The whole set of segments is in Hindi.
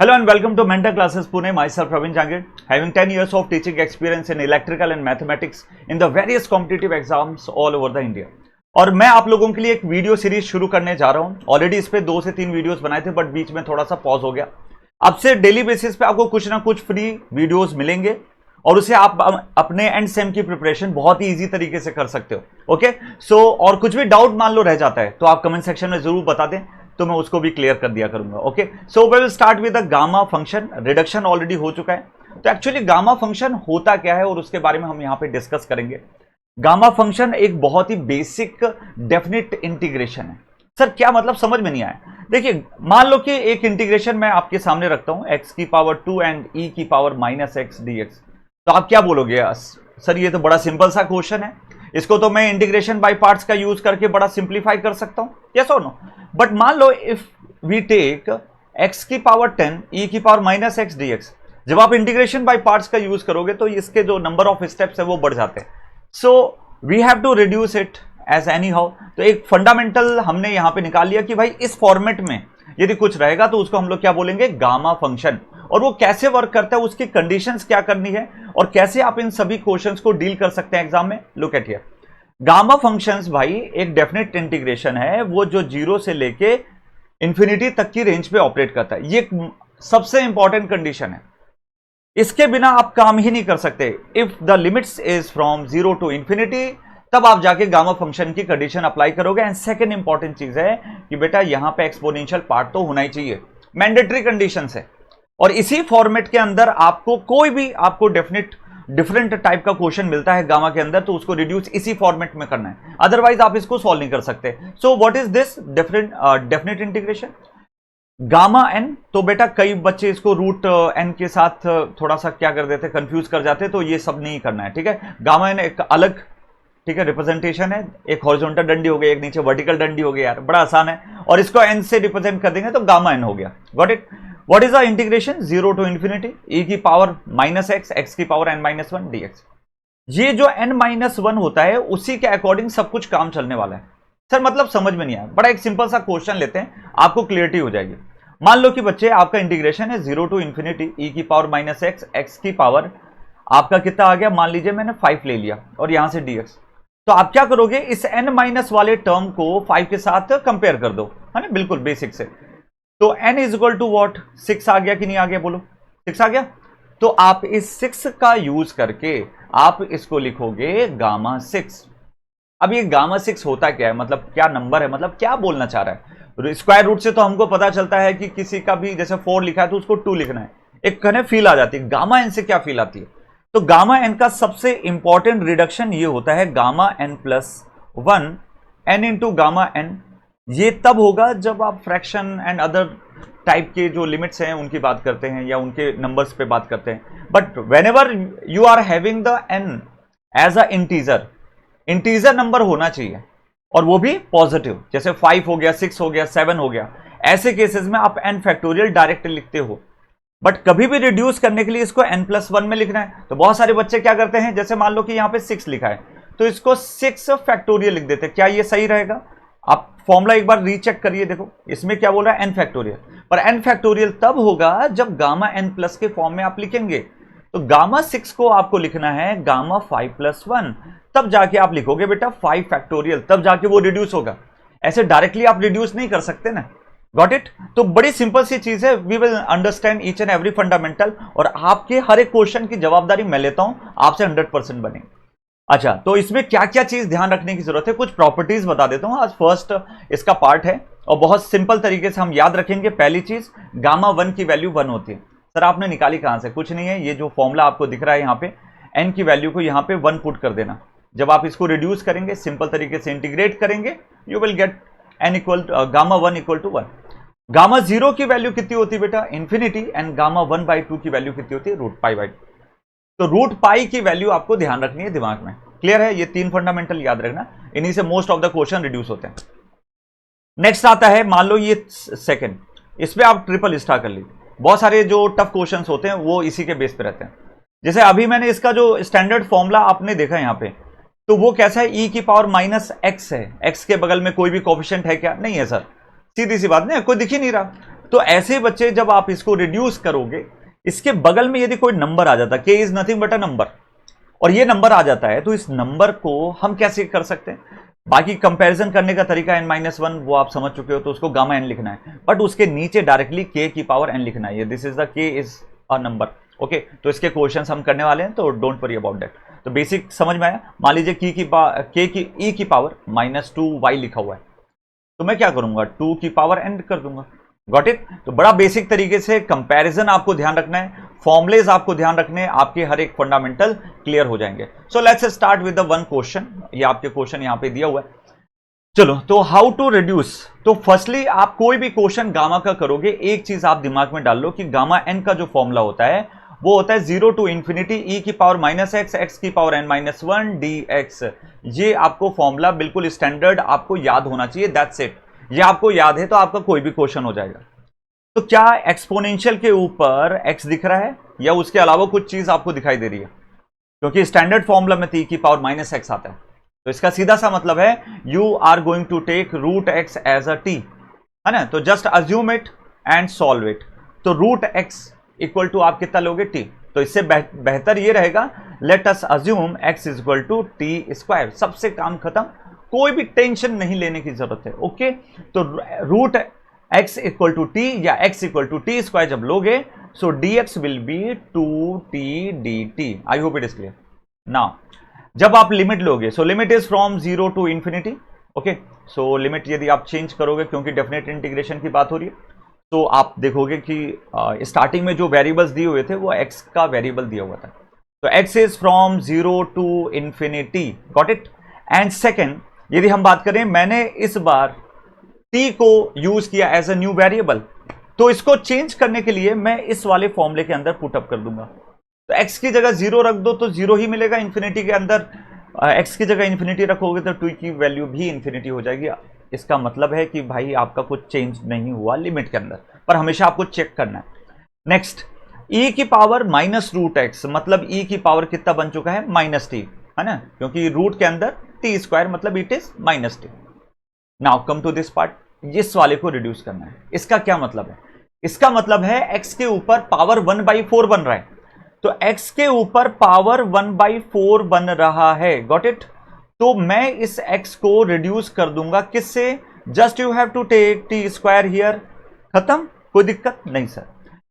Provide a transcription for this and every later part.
Hello and welcome to Mentor Classes Pune. Myself Praveen Jangir, having 10 years of teaching experience in electrical and mathematics in the various competitive exams all over the India. और मैं आप लोगों के लिए एक वीडियो सीरीज शुरू करने जा रहा हूं। ऑलरेडी इस पे 2 से 3 वीडियोस बनाए थे, बट बीच में थोड़ा सा पॉज हो गया। अब से डेली बेसिस पे आपको कुछ ना कुछ फ्री वीडियोस मिलेंगे और उसे आप अपने एंड सेम की प्रिपरेशन बहुत ही इजी तरीके से कर सकते हो। ओके सो और कुछ भी डाउट मान लो रह जाता है तो आप कमेंट सेक्शन में जरूर बता दें, तो मैं उसको भी क्लियर कर दिया करूंगा। Okay so we will start with the gamma function. Reduction already हो चुका है, तो एक्चुअली गामा फंक्शन होता क्या है और उसके बारे में हम यहां पे डिस्कस करेंगे। गामा फंक्शन एक बहुत ही बेसिक डेफिनेट इंटीग्रेशन है। सर क्या मतलब, समझ में नहीं आया। देखिए मान लो कि एक इंटीग्रेशन मैं आपके सामने रखता हूं x की पावर 2 एंड e की पावर -x dx, तो आप क्या बोलोगे? सर ये तो बड़ा सिंपल सा क्वेश्चन है, इसको तो मैं इंटीग्रेशन बाय पार्ट्स का यूज करके बड़ा सिंप्लीफाई कर सकता हूं, यस और नो। बट मान लो इफ वी टेक x की पावर 10 e की पावर -x dx, जब आप इंटीग्रेशन बाय पार्ट्स का यूज करोगे तो इसके जो नंबर ऑफ स्टेप्स है वो बढ़ जाते हैं। So we have to reduce it as anyhow. तो एक फंडामेंटल हमने यहां पे निकाल लिया कि भाई इस फॉर्मेट में यदि कुछ रहेगा तो उसको हम लोग क्या बोलेंगे? Gamma function. और वो कैसे वर्क करता है, उसकी कंडीशंस क्या करनी है और कैसे आप इन सभी क्वेश्चंस को डील कर सकते हैं एग्जाम में। Look at here, gamma functions भाई एक डेफिनेट इंटीग्रेशन है, वो जो 0 से लेके इंफिनिटी तक की रेंज पे ऑपरेट करता है। ये सबसे इंपॉर्टेंट कंडीशन है, इसके बिना आप काम ही नहीं कर सकते। If the limits is from 0 to infinity, तब आप जाके गामा फंक्शन की कंडीशन अप्लाई करोगे। एंड सेकेंड इंपॉर्टेंट चीज है कि बेटा यहां पे एक्सपोनेंशियल पार्ट तो होना ही चाहिए, मैंडेटरी कंडीशन है। और इसी फॉर्मेट के अंदर आपको कोई भी आपको डिफरेंट टाइप का क्वेश्चन मिलता है गामा के अंदर, तो उसको रिड्यूस इसी फॉर्मेट में करना है, अदरवाइज आप इसको सॉल्व नहीं कर सकते। So what is this definite integration? Gamma n, तो बेटा कई बच्चे इसको रूट एन के साथ थोड़ा सा क्या कर देते, कंफ्यूज कर जाते, तो ये सब नहीं करना है, ठीक है। गामा एन एक अलग, ठीक है, रिप्रेजेंटेशन है। एक हॉरिजॉन्टल डंडी हो गई, एक नीचे वर्टिकल डंडी हो गई, यार बड़ा आसान है। और इसको एन से रिप्रेजेंट कर देंगे तो गामा एन हो गया। Got it? What is the integration? 0 to infinity e की पावर -x, x की पावर n-1 dx। ये जो n-1 होता है उसी के अकॉर्डिंग सब कुछ काम चलने वाला है। सर मतलब समझ में नहीं आया। बड़ा एक सिंपल सा क्वेश्चन लेते हैं, आपको क्लियरिटी हो जाएगी। मान लो कि बच्चे आपका इंटीग्रेशन है 0 टू इंफिनिटी e की पावर -x, x की पावर आपका कितना आ गया? मान लीजिए मैंने 5 ले लिया और यहां से dx। तो आप क्या करोगे? इस n- वाले टर्म को 5 के साथ कंपेयर कर दो, है ना, बिल्कुल बेसिक से। तो n is equal to what? 6 आ गया कि नहीं आ गया? बोलो 6 आ गया। तो आप इस 6 का यूज करके आप इसको लिखोगे गामा 6। अब ये गामा 6 होता क्या है, मतलब क्या नंबर है, मतलब क्या बोलना चाह रहा है? स्क्वायर रूट से तो हमको पता चलता है कि किसी का भी जैसे 4 लिखा है तो उसको 2 लिखना है, एक कहने फील आ जाती है। गामा एन से क्या फील आती है? तो गामा एन का सबसे इंपॉर्टेंट रिडक्शन ये होता है gamma n plus 1 n into gamma n. ये तब होगा जब आप फ्रैक्शन एंड अदर टाइप के जो लिमिट्स हैं उनकी बात करते हैं या उनके नंबर्स पे बात करते हैं। But whenever you are having the n as a integer number होना चाहिए, और वो भी पॉजिटिव, जैसे 5 हो गया, 6 हो गया, 7 हो गया। ऐसे केसेस में आप एन फैक्टोरियल डायरेक्ट लिखते हो। बट कभी भी रिड्यूस करने के लिए इसको n+1 में लिखना है। तो बहुत सारे बच्चे क्या करते हैं, जैसे मान लो कि यहां पे 6 लिखा है तो इसको 6 फैक्टोरियल लिख देते हैं। क्या ये सही रहेगा? आप फॉर्मूला एक बार रीचेक करिए, देखो इसमें क्या बोल रहा है, n फैक्टोरियल। पर n फैक्टोरियल तब होगा जब गामा n प्लस के फॉर्म में आप लिखेंगे। तो गामा 6 को आपको लिखना है गामा 5+1, तब जाके आप लिखोगे बेटा 5 फैक्टोरियल, तब जाके वो रिड्यूस होगा। ऐसे डायरेक्टली आप रिड्यूस नहीं कर सकते ना। Got it? तो बड़ी सिंपल सी चीज है, we will understand each and every fundamental, और आपके हर एक क्वेश्चन की जवाबदारी मैं लेता हूं, आपसे 100% बनेगी। अच्छा, तो इसमें क्या क्या चीज ध्यान रखने की जरूरत है, कुछ प्रॉपर्टीज बता देता हूं। आज फर्स्ट इसका पार्ट है और बहुत सिंपल तरीके से हम याद रखेंगे। पहली चीज, गामा 1 की वैल्यू 1 होती है। सर आपने निकाली कहां से? कुछ नहीं है, ये जो फॉर्मूला आपको दिख रहा है यहाँ पे, n की वैल्यू को यहाँ पे 1 पुट कर देना। जब आप इसको रिड्यूस करेंगे, सिंपल तरीके से इंटीग्रेट करेंगे, you will get n equal gamma 1 equal to 1। Gamma 0 की वैल्यू कितनी होती है बेटा? इंफिनिटी। एंड गामा 1/2 की वैल्यू कितनी होती है? √π/2। तो √π की वैल्यू आपको ध्यान रखनी है दिमाग में। क्लियर है? ये 3 फंडामेंटल याद रखना, इन्हीं से most of the question reduce होते हैं। नेक्स्ट आता है, मान लो ये सेकंड, इस पे आप ट्रिपल स्टार कर लीजिए। बहुत सारे जो टफ क्वेश्चंस होते हैं वो इसी के बेस पे रहते हैं। जैसे अभी मैंने इसका जो स्टैंडर्ड फॉर्मूला आपने देखा यहाँ पे, तो वो कैसा है? e की पावर -x है। x के बगल में कोई भी कोफिशिएंट है क्या? नहीं है सर, सीधी सी बात, नहीं कोई दिख ही नहीं रहा। तो ऐसे बच्चे जब आप इसको रिड्यूस करोगे, इसके बगल में यदि कोई नंबर आ जाता, k is nothing but a number, और ये नंबर आ जाता है, तो इस नंबर को हम कैसे कर सकते हैं? बाकी कंपैरिजन करने का तरीका n-1 वो आप समझ चुके हो, तो उसको गामा n लिखना है, बट उसके नीचे डायरेक्टली k की पावर n लिखना है। This is the k is a number. Okay, तो इसके क्वेश्चंस हम करने वाले हैं, तो डोंट वरी अबाउट दैट। तो बेसिक समझ में आया। मान लीजिए k की e की पावर -2y लिखा हुआ है, तो मैं क्या करूंगा, 2 की पावर n कर दूंगा। Got it? तो बड़ा बेसिक तरीके से कंपैरिजन आपको ध्यान रखना है, फॉर्मुलेज आपको ध्यान रखने, आपके हर एक फंडामेंटल क्लियर हो जाएंगे। So let's start with the one question. ये आपके क्वेश्चन यहां पे दिया हुआ है। चलो, तो हाउ टू रिड्यूस। तो फर्स्टली आप कोई भी क्वेश्चन गामा का करोगे, एक चीज आप दिमाग में डाल लो कि गामा एन का जो फॉर्मूला होता है वो होता है 0 टू इंफिनिटी e की पावर -x, x की पावर n-1 dx। ये आपको फॉर्मूला बिल्कुल स्टैंडर्ड आपको याद होना चाहिए, दैट्स इट। ये आपको याद है तो आपका कोई भी क्वेश्चन हो जाएगा। तो क्या एक्सपोनेंशियल के ऊपर x दिख रहा है या उसके अलावा कुछ चीज आपको दिखाई दे रही है? क्योंकि स्टैंडर्ड फॉर्मूला में e की पावर -x आता है, तो इसका सीधा सा मतलब है you are going to take root x as a t, है ना? तो just assume it and solve it. तो रूट x इक्वल टू आप कितना लोगे, t। तो इससे बेहतर ये रहेगा, let us assume x is equal to t square. सबसे काम खत्म, कोई भी टेंशन नहीं लेने की जरूरत है। ओके, तो root x equal to t या x equal to t square जब लोगे, so dx will be 2t dt। I hope it is clear. Now जब आप लिमिट लोगे, so limit is from 0 to infinity. Okay, so limit यदि आप चेंज करोगे, क्योंकि डेफिनेट इंटीग्रेशन की बात हो रही है, तो आप देखोगे कि स्टार्टिंग में जो वेरिएबल्स दिए हुए थे वो x का वेरिएबल दिया हुआ था। तो x is from 0 to infinity. Got it? And second, यदि हम बात करें, मैंने इस बार t को यूज किया एज अ न्यू वेरिएबल, तो इसको चेंज करने के लिए मैं इस वाले फॉर्मूले के अंदर पुट अप कर दूंगा। तो x की जगह 0 रख दो तो 0 ही मिलेगा इंफिनिटी के अंदर, x की जगह इंफिनिटी रखोगे तो 2 की वैल्यू भी इंफिनिटी हो जाएगी। इसका मतलब है कि भाई आपका कुछ चेंज नहीं हुआ लिमिट के अंदर, पर हमेशा आपको चेक करना है। नेक्स्ट, e की पावर -√x, मतलब e की पावर कितना बन चुका है, -t, है ना? क्योंकि रूट के अंदर t स्क्वायर मतलब it is -t। Now come to this part, इस वाले को रिड्यूस करना है। इसका क्या मतलब है? इसका मतलब है x के ऊपर पावर 1/4 बन रहा है, तो x के ऊपर पावर 1/4 बन रहा है। Got it? तो मैं इस x को रिड्यूस कर दूंगा किससे, just you have to take t square here, खत्म, कोई दिक्कत नहीं sir.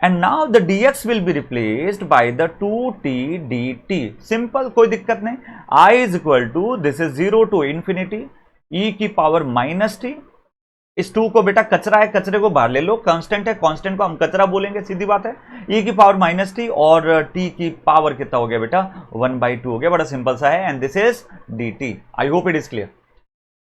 And now the dx will be replaced by the 2t dt। Simple, कोई दिक्कत नहीं। I is equal to, this is 0 to infinity e की पावर -t। इस 2 को बेटा कचरा है, कचरे को बाहर ले लो, कांस्टेंट है, कांस्टेंट को हम कचरा बोलेंगे, सीधी बात है। e की पावर -t और t की पावर कितना हो गया बेटा, 1/2 हो गया। बड़ा सिंपल सा है, and this is dt। I hope it is clear.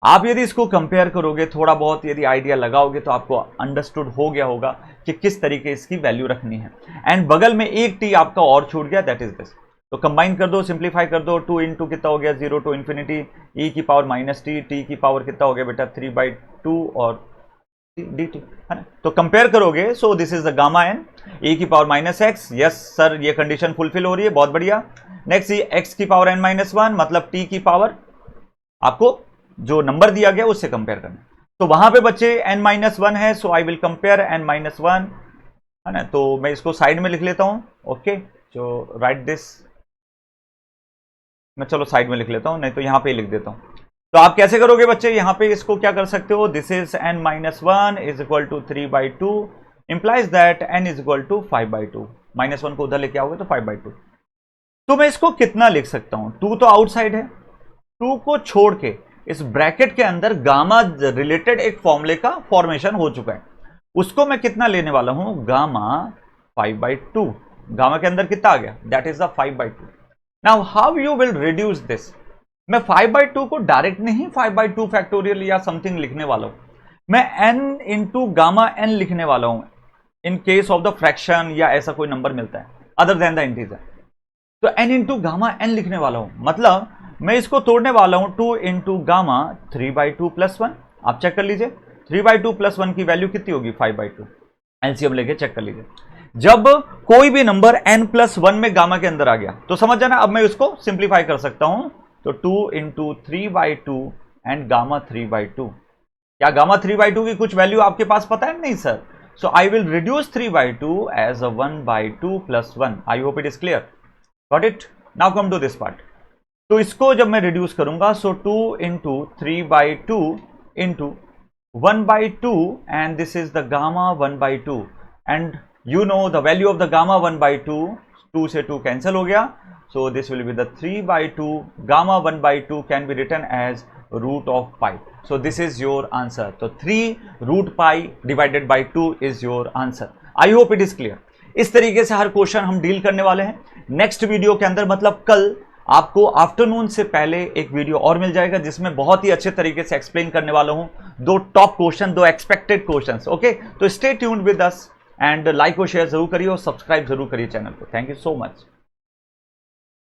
आप यदि इसको कंपेयर करोगे, थोड़ा बहुत यदि आइडिया लगाओगे, तो आपको अंडरस्टूड हो गया होगा कि किस तरीके इसकी वैल्यू रखनी है। एंड बगल में एक t आपका और छूट गया, दैट इज दिस। तो कंबाइन कर दो, सिंप्लीफाई कर दो, 2 इंटू कितना हो गया, 0 टू इंफिनिटी e की पावर -t, t की पावर कितना हो गया बेटा, 3/2 और dt, है ना? तो कंपेयर करोगे, so this is the gamma n, e की पावर -x। यस सर, ये कंडीशन फुलफिल हो रही है, बहुत बढ़िया। नेक्स्ट, x की पावर n-1, मतलब t की पावर आपको जो नंबर दिया गया उससे कंपेयर करना। तो वहां पे बच्चे n-1 है, सो आई विल कंपेयर n-1, है ना? तो मैं इसको साइड में लिख लेता हूं। ओके, जो राइट दिस, मैं चलो साइड में लिख लेता हूं, नहीं तो यहां पे ही लिख देता हूं। तो आप कैसे करोगे बच्चे, यहां पे इसको क्या कर सकते हो, this is n-1 is equal to 3/2, implies that n is equal to 5/2। -1 को उधर लेके आओगे तो 5/2। तो मैं इसको कितना लिख सकता हूं, 2 तो आउटसाइड है, 2 को छोड़ के इस ब्रैकेट के अंदर गामा रिलेटेड एक फॉर्मूले का फॉर्मेशन हो चुका है, उसको मैं कितना लेने वाला हूं, गामा 5/2। गामा के अंदर कितना आ गया, that is the 5/2। Now how you will reduce this. मैं 5/2 को डायरेक्ट नहीं 5/2 फैक्टोरियल या समथिंग लिखने वाला हूं, मैं n इंटू गामा n लिखने वाला हूं, in case of the fraction या ऐसा कोई नंबर मिलता है अदर देन द इंटीजर। तो n इंटू गामा n लिखने वाला हूं, मतलब मैं इसको तोड़ने वाला हूं 2 इंटू गामा 3/2 + 1। आप चेक कर लीजिए, 3/2 + 1 की वैल्यू कितनी होगी, 5/2। एलसीएम लेके चेक कर लीजिए। जब कोई भी नंबर n+1 में गामा के अंदर आ गया, तो समझ जाना, अब मैं उसको सिंप्लीफाई कर सकता हूं। तो 2 इंटू 3/2 एंड गामा 3/2। क्या गामा 3/2 की कुछ वैल्यू आपके पास पता है, नहीं sir? So I will reduce 3 by 2 as a 1 by 2 plus 1. I hope it is clear. Got it? Now come to this part. तो इसको जब मैं reduce करूंगा, so 2 into 3 by 2 into 1 by 2, and this is the gamma 1 by 2, and you know the value of the gamma 1 by 2, 2 से 2 cancel हो गया, so this will be the 3 by 2, gamma 1 by 2 can be written as root of pi. So this is your answer. So 3 root pi divided by 2 is your answer. I hope it is clear. इस तरीके से हर क्वेश्चन हम डील करने वाले हैं नेक्स्ट वीडियो के अंदर, मतलब कल आपको आफ्टरनून से पहले एक वीडियो और मिल जाएगा जिसमें बहुत ही अच्छे तरीके से एक्सप्लेन करने वाला हूं 2 top question, 2 expected questions. Okay, तो stay tuned with us and like और शेयर जरूर करिए और सब्सक्राइब जरूर करिए चैनल को. Thank you so much.